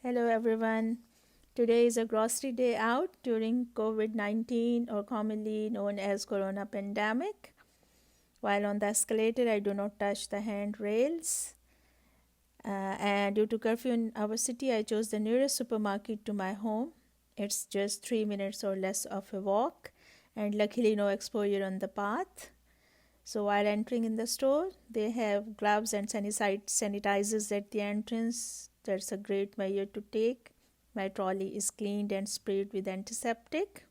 Hello everyone. Today is a grocery day out during COVID-19 or commonly known as corona pandemic. While on the escalator, I do not touch the handrails. And due to curfew in our city, I chose the nearest supermarket to my home. It's just 3 minutes or less of a walk, and luckily, no exposure on the path. So, while entering in the store, they have gloves and sanitizers at the entrance. That's a great measure to take. My trolley is cleaned and sprayed with antiseptic.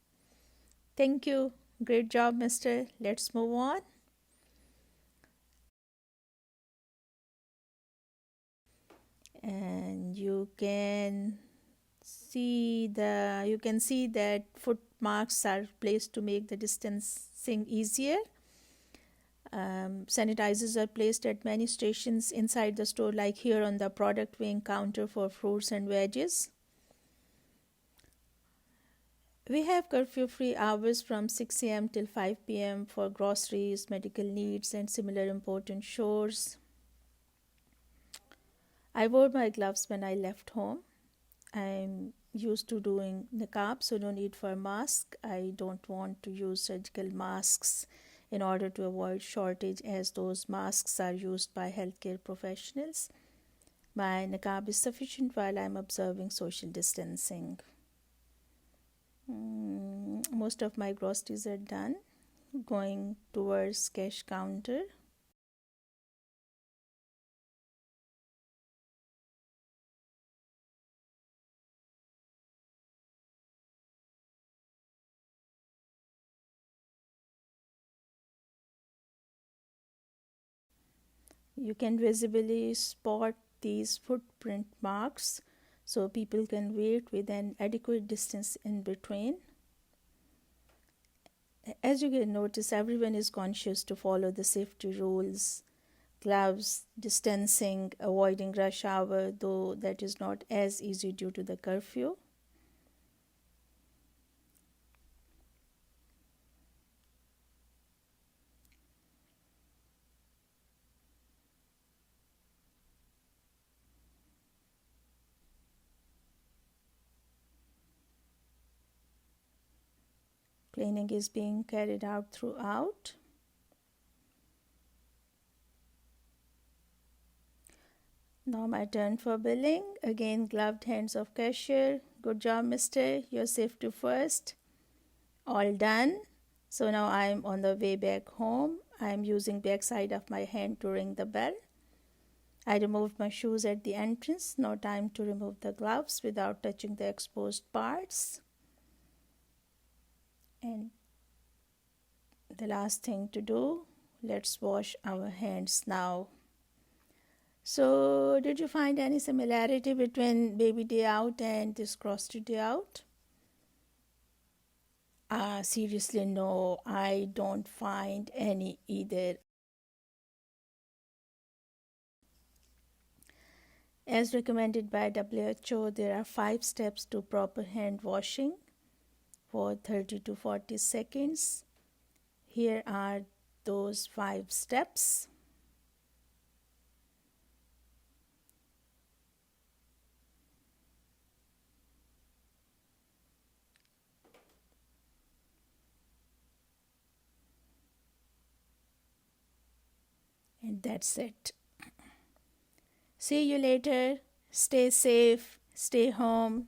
Thank you. Great job, mister. Let's move on. And you can see that foot marks are placed to make the distancing easier. Sanitizers are placed at many stations inside the store, like here on the product weighing counter for fruits and veggies. We have curfew-free hours from 6 a.m. till 5 p.m. for groceries, medical needs, and similar important chores. I wore my gloves when I left home. I'm used to doing niqab, so no need for mask. I don't want to use surgical masks in order to avoid shortage, as those masks are used by healthcare professionals. My niqab is sufficient while I'm observing social distancing. Most of my groceries are done. Going towards cash counter. You can visibly spot these footprint marks, so people can wait with an adequate distance in between. As you can notice, everyone is conscious to follow the safety rules, gloves, distancing, avoiding rush hour, though that is not as easy due to the curfew. Cleaning is being carried out throughout. Now my turn for billing. Again, gloved hands of cashier. Good job, mister. Your safety first. All done. So now I'm on the way back home. I'm using back side of my hand to ring the bell. I removed my shoes at the entrance. No time to remove the gloves without touching the exposed parts. And the last thing to do, let's wash our hands now. So, did you find any similarity between baby day out and this grocery day out? Seriously, no, I don't find any either. As recommended by WHO, there are 5 steps to proper hand washing for 30 to 40 seconds. Here are those 5 steps. And that's it. See you later. Stay safe. Stay home.